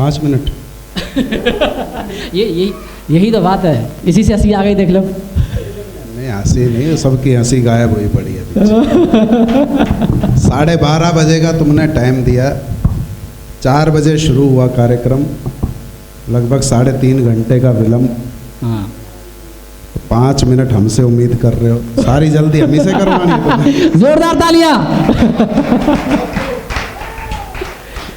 5 minute. यही तो बात है, इसी से हंसी आ गई, देख लो। नहीं हंसी नहीं, सबकी हंसी गायब हुई पड़ी है। 12:30 बजे का तुमने टाइम दिया, 4 बजे शुरू हुआ कार्यक्रम, लगभग 3.5 घंटे का विलम्ब। हाँ 5 मिनट हमसे उम्मीद कर रहे हो, सारी जल्दी हम ही से करवानी है। जोरदार तालियां।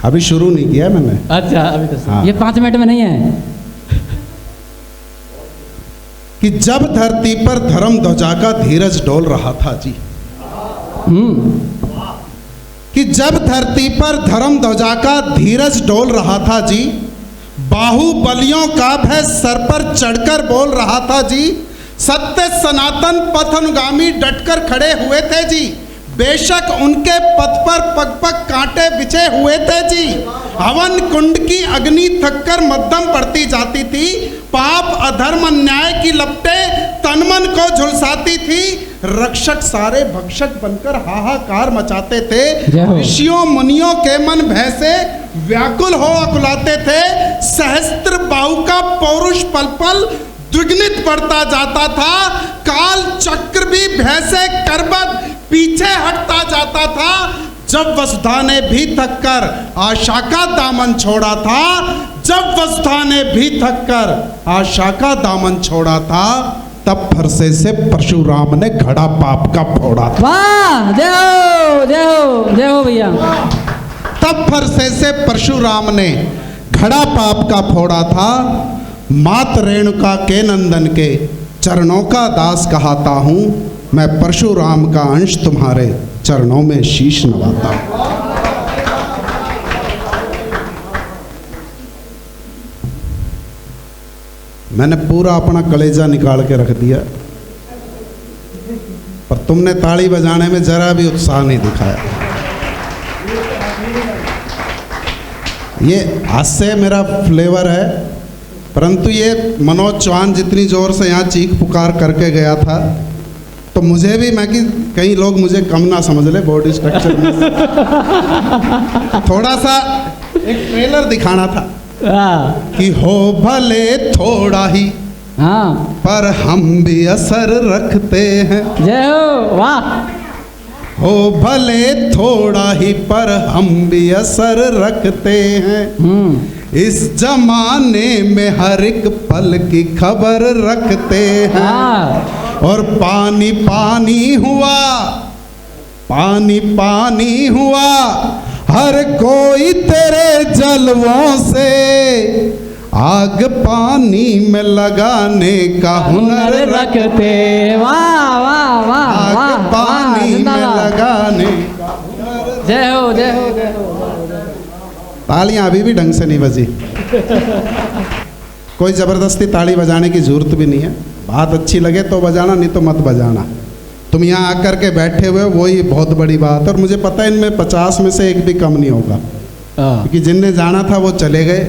अभी शुरू नहीं किया मैंने। अच्छा अभी तो हाँ। ये 5 मिनट में नहीं है। कि जब धरती पर धर्म ध्वजा का धीरज डोल रहा था जी, कि जब धरती पर धर्म ध्वजा का धीरज डोल रहा था जी, बाहुबलियों का भय सर पर चढ़कर बोल रहा था जी, सत्य सनातन पथ अनुगामी डटकर खड़े हुए थे जी, बेशक उनके पथ पर पग पग कांटे बिछे हुए थे जी, हवन कुंड की अग्नि थककर मध्यम बढ़ती जाती थी, पाप अधर्म अन्याय की लपटें तन मन को झुलसाती थी, रक्षक सारे भक्षक बनकर हाहाकार मचाते थे, ऋषियों मुनियों के मन भय से व्याकुल हो अकुलाते थे, सहस्त्र बाहु का पौरुष पल पल द्विगुणित बढ़ता जाता था, काल चक्र भी भय से करबत पीछे हटता जाता था, जब वसुधा ने भी थककर आशा का दामन छोड़ा था, जब वसुधा ने भी थककर आशा का दामन छोड़ा था, तब फरसे से परशुराम ने घड़ा पाप का फोड़ा था। वाह, जय हो जय हो जय हो भैया। तब फरसे से परशुराम ने घड़ा पाप का फोड़ा था, मात रेणुका के नंदन के चरणों का दास कहता हूँ, मैं परशुराम का अंश तुम्हारे चरणों में शीश नवाता हूँ। मैंने पूरा अपना कलेजा निकाल के रख दिया, पर तुमने ताली बजाने में जरा भी उत्साह नहीं दिखाया। ये हास्य मेरा फ्लेवर है, परंतु ये मनोज चौहान जितनी जोर से यहाँ चीख पुकार करके गया था, तो मुझे भी, मैं कि कई लोग मुझे कम ना समझ ले बॉडी स्ट्रक्चर में, थोड़ा सा एक ट्रेलर दिखाना था कि हो भले थोड़ा ही, हाँ, पर हम भी असर रखते हैं। जय हो, वाह। हो भले थोड़ा ही पर हम भी असर रखते हैं, इस जमाने में हर एक पल की खबर रखते हैं। और पानी पानी हुआ, पानी पानी हुआ, हर कोई तेरे जलवों से, आग पानी में लगाने का हुनर रखते। वाह वाह वाह, आग पानी में लगाने का हुनर। जय हो जय हो जय हो। तालियां अभी भी ढंग से नहीं बजी। कोई जबरदस्ती ताली बजाने की जरूरत भी नहीं है, बात अच्छी लगे तो बजाना, नहीं तो मत बजाना। तुम यहाँ आकर के बैठे हुए हो, वही बहुत बड़ी बात है। और मुझे पता है इनमें 50 में से एक भी कम नहीं होगा, क्योंकि जिनने जाना था वो चले गए,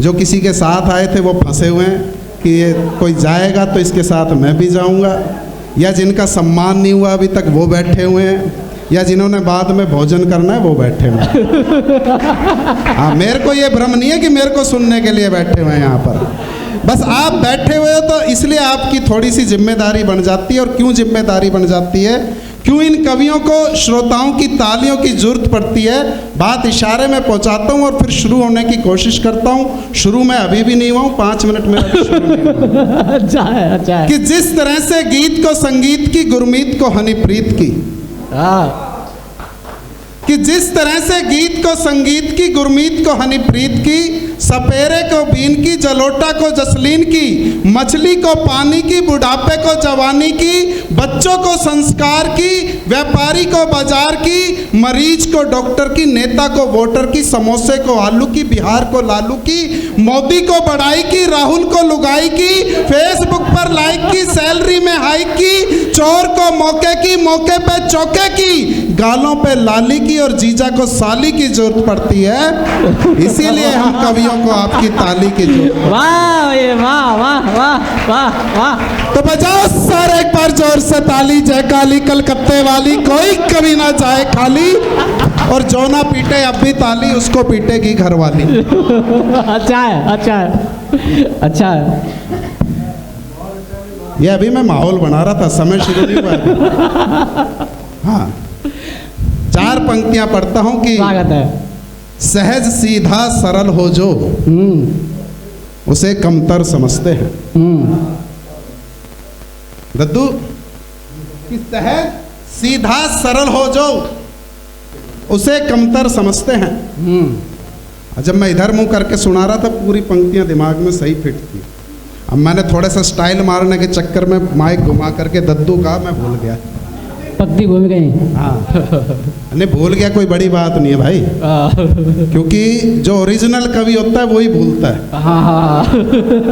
जो किसी के साथ आए थे वो फंसे हुए हैं कि ये कोई जाएगा तो इसके साथ मैं भी जाऊंगा, या जिनका सम्मान नहीं हुआ अभी तक वो बैठे हुए हैं, या जिन्होंने बाद में भोजन करना है वो बैठे हुए हैं। हाँ, मेरे को ये भ्रम नहीं है कि मेरे को सुनने के लिए बैठे हुए हैं यहाँ पर, बस आप बैठे हुए हो तो इसलिए आपकी थोड़ी सी जिम्मेदारी बन जाती है। और क्यों जिम्मेदारी बन जाती है, क्यों इन कवियों को श्रोताओं की तालियों की जरूरत पड़ती है, बात इशारे में पहुंचाता हूं और फिर शुरू होने की कोशिश करता हूं। शुरू में अभी भी नहीं हुआ हूं, 5 मिनट में अभी शुरू नहीं हुआ। अच्छा है, अच्छा है। कि जिस तरह से गीत को संगीत की, गुरमीत को हनीप्रीत की, कि जिस तरह से गीत को संगीत की, गुरमीत को हनीप्रीत की, सपेरे को बीन की, जलोटा को जसलीन की, मछली को पानी की, बुढ़ापे को जवानी की, बच्चों को संस्कार की, व्यापारी को बाजार की, मरीज को डॉक्टर की, नेता को वोटर की, समोसे को आलू की, बिहार को लालू की, मोदी को बढ़ाई की, राहुल को लुगाई की, फेसबुक पर लाइक की, सैलरी में हाइक की, चोर को मौके की, मौके पे चौके की, गालों पे लाली की, और जीजा को साली की जरूरत पड़ती है। इसीलिए हम कवियों पंक्तियों को आपकी ताली की जो। वाह ये वाह वाह वाह वाह वाह। तो बजाओ सर एक बार जोर से ताली, जय काली कलकत्ते वाली, कोई कभी ना जाए खाली, और जो ना पीटे अब भी ताली उसको पीटेगी घर वाली। अच्छा है अच्छा है अच्छा है। ये अभी मैं माहौल बना रहा था, समय शुरू नहीं हुआ अभी। हाँ, 4 पंक्तियां पढ़ता हूं कि स्वागत है। सहज सीधा सरल हो जो उसे कमतर समझते हैं। दद्दू, कि सहज सीधा सरल हो जो उसे कमतर समझते हैं। जब मैं इधर मुंह करके सुना रहा था पूरी पंक्तियां दिमाग में सही फिट थी। अब मैंने थोड़ा सा स्टाइल मारने के चक्कर में माइक घुमा करके दद्दू कहा, मैं भूल गया। पत्ती भूल गई। हाँ, नहीं भूल गया कोई बड़ी बात नहीं है भाई, क्योंकि जो ओरिजिनल कवि होता है वही भूलता है। हाँ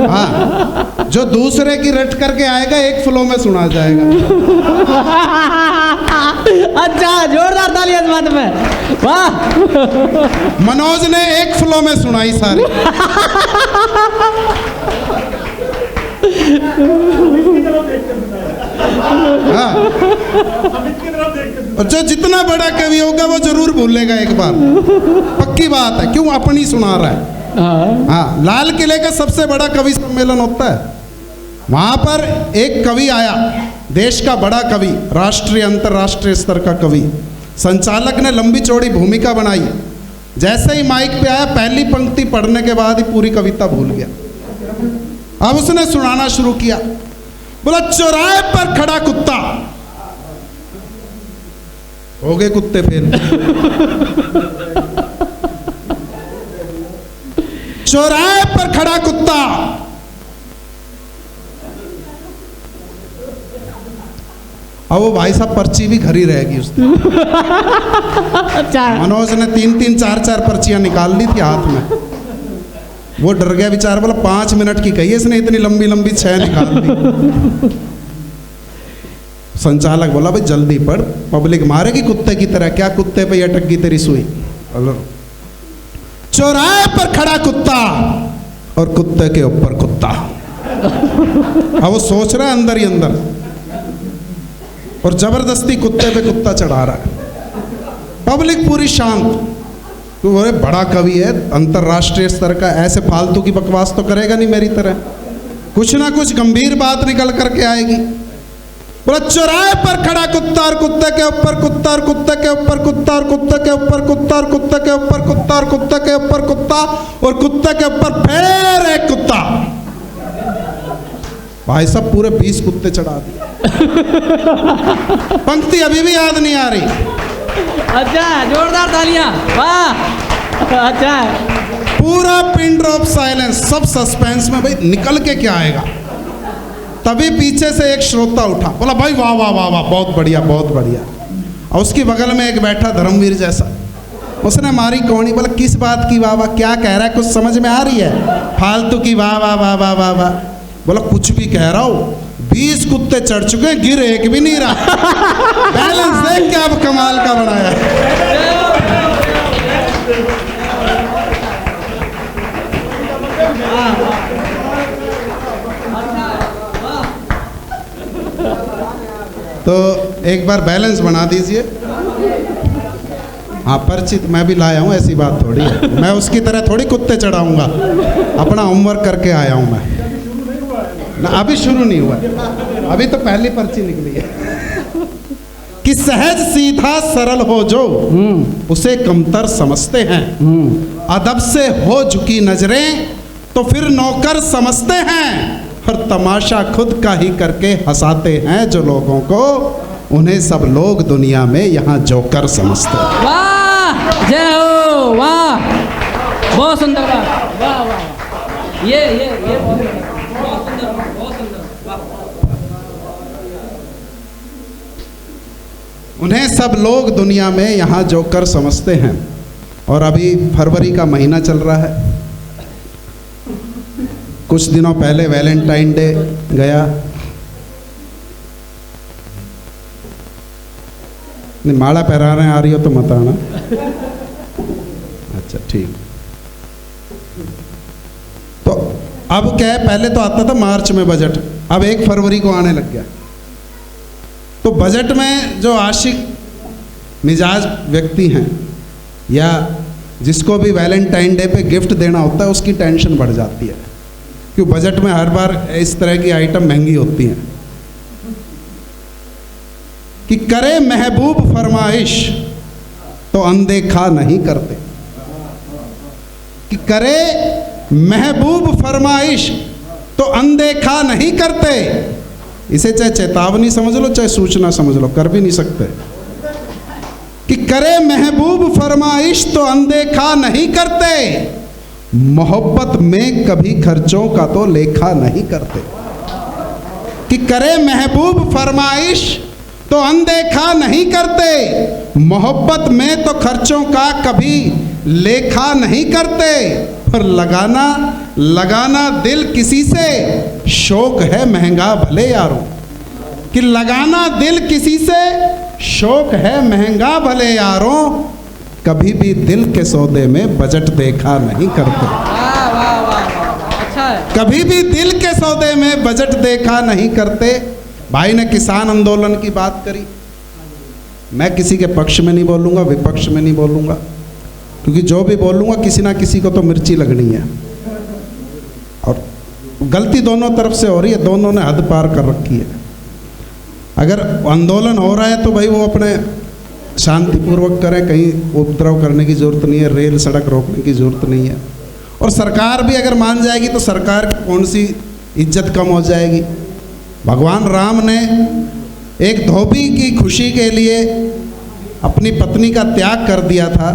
हाँ, जो दूसरे की रट करके आएगा एक फ्लो में सुना जाएगा। अच्छा, जोरदार तालियां इस बात में। वाह, मनोज ने एक फ्लो में सुनाई सारी। हाँ, और जो जितना बड़ा कवि होगा वो जरूर भूलेगा एक बार, पक्की बात है। क्यों? अपनी सुना रहा है। हाँ, लाल किले का सबसे बड़ा कवि सम्मेलन होता है, वहां पर एक कवि आया, देश का बड़ा कवि, राष्ट्रीय अंतर्राष्ट्रीय स्तर का कवि। संचालक ने लंबी चौड़ी भूमिका बनाई। जैसे ही माइक पे आया, पहली पंक्ति पढ़ने के बाद ही पूरी कविता भूल गया। अब उसने सुनाना शुरू किया, बोला चौराहे पर खड़ा कुत्ता, हो गए कुत्ते फेल। चौराहे पर खड़ा कुत्ता, अब वो भाई साहब पर्ची भी घर ही रहेगी उसने। अच्छा। मनोज ने 3-3, 4-4 पर्चियां निकाल ली थी हाथ में। वो डर गया बेचारा, बोला 5 मिनट की कही इसने, इतनी लंबी लंबी 6 निकाल दी। संचालक बोला भाई जल्दी पढ़, पब्लिक मारेगी कुत्ते की तरह। क्या कुत्ते पे अटक गई तेरी सुई? चौराहे पर खड़ा कुत्ता और कुत्ते के ऊपर कुत्ता। अब वो सोच रहा है अंदर ही अंदर, और जबरदस्ती कुत्ते पे कुत्ता चढ़ा रहा है। पब्लिक पूरी शांत। तो वो बड़ा कवि है, अंतर्राष्ट्रीय स्तर का, ऐसे फालतू की बकवास तो करेगा नहीं मेरी तरह, कुछ ना कुछ गंभीर बात निकल करके आएगी। बोला चौराहे पर खड़ा कुत्ता और कुत्ते के ऊपर कुत्ता और कुत्ते के ऊपर कुत्ता और कुत्ते के ऊपर कुत्ता और कुत्ते के ऊपर कुत्ता और कुत्ते के ऊपर कुत्ता और कुत्ते के ऊपर फिर एक कुत्ता। भाई साहब पूरे 20 कुत्ते चढ़ा दिए। पंक्ति अभी भी याद नहीं आ रही। अच्छा, जोरदार तालियां। वाह, अच्छा है। पूरा पिन ड्रॉप साइलेंस, सब सस्पेंस में, भाई निकल के क्या आएगा। तभी पीछे से एक श्रोता उठा, बोला भाई वाह वाह वाह वाह, बहुत बढ़िया बहुत बढ़िया। और उसकी बगल में एक बैठा धर्मवीर जैसा, उसने मारी कौनी, बोला किस बात की वाह वाह, क्या कह रहा है, कुछ समझ में आ रही है? फालतू की वाह वाह वाह वाह वाह वाह। बोला कुछ भी कह रहा हूँ, 20 कुत्ते चढ़ चुके हैं, गिर एक भी नहीं रहा। बैलेंस देख क्या अब कमाल का बनाया। तो एक बार बैलेंस बना दीजिए। हाँ, परिचित मैं भी लाया हूँ, ऐसी बात थोड़ी है, मैं उसकी तरह थोड़ी कुत्ते चढ़ाऊंगा, अपना होमवर्क करके आया हूँ मैं ना। अभी शुरू नहीं हुआ, अभी तो पहली पर्ची निकली है। कि सहज सीधा सरल हो जो उसे कमतर समझते हैं, अदब से हो झुकी नजरें तो फिर नौकर समझते हैं, और तमाशा खुद का ही करके हंसाते हैं जो लोगों को, उन्हें सब लोग दुनिया में यहाँ जोकर समझते हैं। वाह, जय हो, वाह, बहुत सुंदर बात, वाह वाह, ये बहुत सुंदर, बहुत सुंदर, वाह। उन्हें सब लोग दुनिया में यहाँ जोकर समझते हैं। और अभी फरवरी का महीना चल रहा है, कुछ दिनों पहले वैलेंटाइन डे गया। नहीं, माला पहराने आ रही हो तो मत आना। अच्छा ठीक। तो अब क्या है, पहले तो आता था मार्च में बजट, अब 1 फरवरी को आने लग गया। तो बजट में जो आशिक मिजाज व्यक्ति हैं या जिसको भी वैलेंटाइन डे पे गिफ्ट देना होता है, उसकी टेंशन बढ़ जाती है, क्योंकि बजट में हर बार इस तरह की आइटम महंगी होती हैं। कि करे महबूब फरमाइश तो अनदेखा नहीं करते, कि करे महबूब फरमाइश तो अनदेखा नहीं करते। इसे चाहे चेतावनी समझ लो चाहे सूचना समझ लो, कर भी नहीं सकते। कि करे महबूब फरमाइश तो अनदेखा नहीं करते, मोहब्बत में कभी खर्चों का तो लेखा नहीं करते। कि करे महबूब फरमाइश तो अनदेखा नहीं करते, मोहब्बत में तो खर्चों का कभी लेखा नहीं करते। पर लगाना दिल किसी से शौक है महंगा भले यारों। कि लगाना दिल किसी से शौक है महंगा भले यारों, कभी भी दिल के सौदे में बजट देखा नहीं करते। वाह वाह वाह, अच्छा है। कभी भी दिल के सौदे में बजट देखा नहीं करते। भाई ने किसान आंदोलन की बात करी, मैं किसी के पक्ष में नहीं बोलूँगा, विपक्ष में नहीं बोलूँगा, क्योंकि जो भी बोलूँगा किसी ना किसी को तो मिर्ची लगनी है, और गलती दोनों तरफ से हो रही है, दोनों ने हद पार कर रखी है। अगर आंदोलन हो रहा है तो भाई वो अपने शांतिपूर्वक करें, कहीं उपद्रव करने की ज़रूरत नहीं है, रेल सड़क रोकने की ज़रूरत नहीं है। और सरकार भी अगर मान जाएगी तो सरकार की कौन सी इज्जत कम हो जाएगी। भगवान राम ने एक धोबी की खुशी के लिए अपनी पत्नी का त्याग कर दिया था,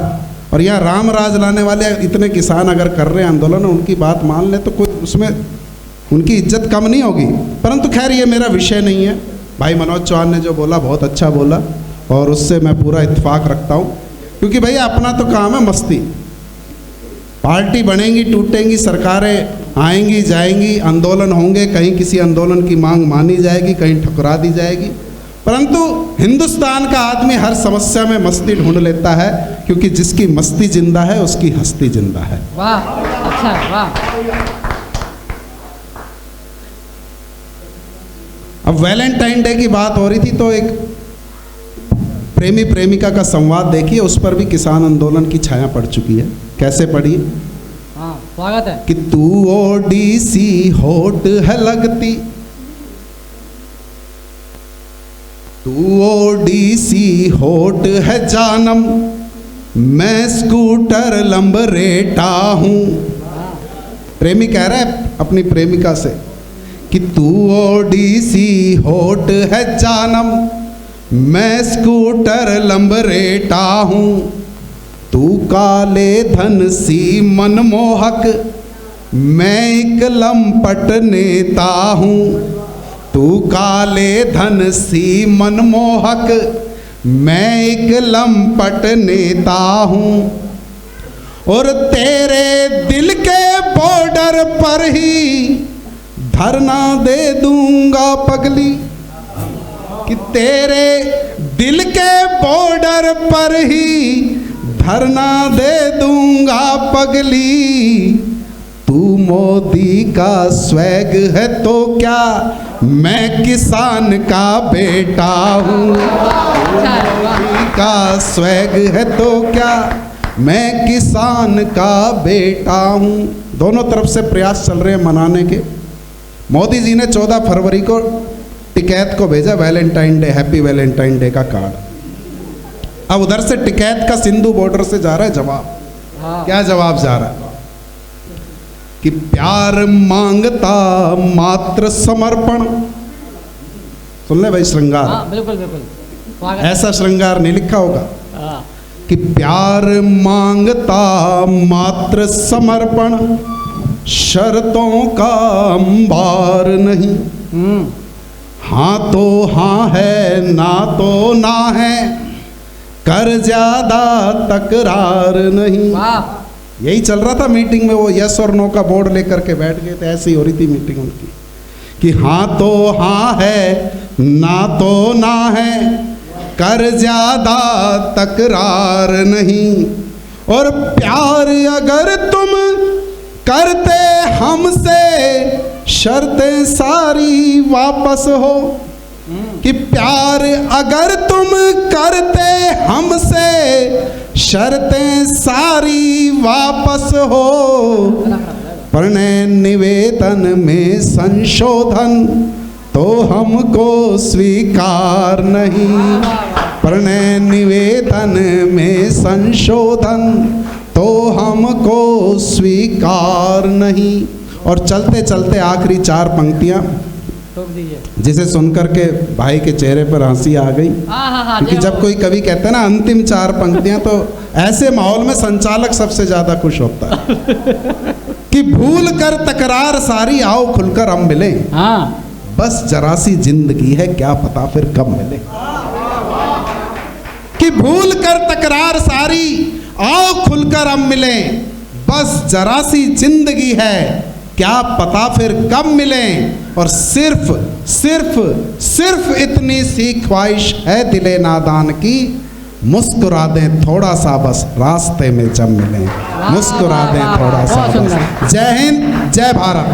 और यहाँ राम राज लाने वाले इतने किसान अगर कर रहे हैं आंदोलन, उनकी बात मान ले तो कोई उसमें उनकी इज्जत कम नहीं होगी। परंतु खैर ये मेरा विषय नहीं है। भाई मनोज चौहान ने जो बोला बहुत अच्छा बोला, और उससे मैं पूरा इत्तेफाक रखता हूँ, क्योंकि भैया अपना तो काम है मस्ती। पार्टी बनेंगी टूटेंगी, सरकारें आएंगी जाएंगी, आंदोलन होंगे, कहीं किसी आंदोलन की मांग मानी जाएगी, कहीं ठुकरा दी जाएगी, परंतु हिंदुस्तान का आदमी हर समस्या में मस्ती ढूंढ लेता है, क्योंकि जिसकी मस्ती जिंदा है उसकी हस्ती जिंदा है। वाह, अच्छा, वाह। अब वैलेंटाइन डे की बात हो रही थी तो एक प्रेमी प्रेमिका का संवाद देखिए, उस पर भी किसान आंदोलन की छाया पड़ चुकी है। कैसे पड़ी? हाँ, स्वागत है। कि तू ओडीसी होट है लगती, तू ओडीसी होट है जानम, मैं स्कूटर लंबरेटा हूँ। प्रेमी कह रहा है अपनी प्रेमिका से कि तू ओडीसी होट है जानम, मैं स्कूटर लंबरेटा हूँ, तू काले धन सी मनमोहक, मैं एक लंपट नेता हूँ। तू काले धन सी मनमोहक, मैं एक लंपट नेता हूँ, और तेरे दिल के बॉर्डर पर ही धरना दे दूंगा पगली। कि तेरे दिल के बॉर्डर पर ही धरना दे दूंगा पगली। तू मोदी का स्वैग है तो क्या, मैं किसान का बेटा हूँ। मोदी का स्वैग है तो क्या, मैं किसान का बेटा हूँ। दोनों तरफ से प्रयास चल रहे हैं मनाने के। मोदी जी ने 14 फरवरी को टिकैत को भेजा Valentine day, happy Valentine day का कार्ड। अब उधर से टिकैत का सिंधु बॉर्डर से जा रहा है जवाब। हाँ। क्या जवाब जा रहा है? कि प्यार मांगता मात्र समर्पण। सुन ले भाई श्रृंगार। हाँ, बिल्कुल बिल्कुल, स्वागत है। ऐसा श्रृंगार नहीं लिखा होगा। हाँ। कि प्यार मांगता मात्र समर्पण, शर्तों का अंबार नहीं। हाँ तो हाँ है, ना तो ना है, कर ज्यादा तकरार नहीं। वाह। यही चल रहा था मीटिंग में, वो यस और नो का बोर्ड लेकर के बैठ गए थे, ऐसी ही हो रही थी मीटिंग उनकी। कि हाँ तो हाँ है, ना तो ना है, कर ज्यादा तकरार नहीं। और प्यार अगर तुम करते हमसे शर्तें सारी वापस हो, कि प्यार अगर तुम करते हमसे शर्तें सारी वापस हो, प्रणय निवेदन में संशोधन तो हमको स्वीकार नहीं, प्रणय निवेदन में संशोधन तो हमको स्वीकार नहीं। और चलते चलते आखिरी 4 पंक्तियां ठोक दीजिए। जिसे सुनकर के भाई के चेहरे पर हंसी आ गई, क्योंकि जब कोई कवि कहते हैं ना अंतिम 4 पंक्तियां, तो ऐसे माहौल में संचालक सबसे ज्यादा खुश होता है। कि भूल कर तकरार सारी आओ खुलकर हम मिले, हाँ बस जरा सी जिंदगी है क्या पता फिर कब मिले। कि भूल कर तकरार सारी आओ खुलकर हम मिले, बस जरा सी जिंदगी है क्या पता फिर कब मिले। और सिर्फ सिर्फ सिर्फ इतनी सी ख्वाहिश है दिले नादान की, मुस्कुरा दें थोड़ा सा बस रास्ते में जब मिले, मुस्कुरा दें थोड़ा सा बस। जय हिंद, जय भारत।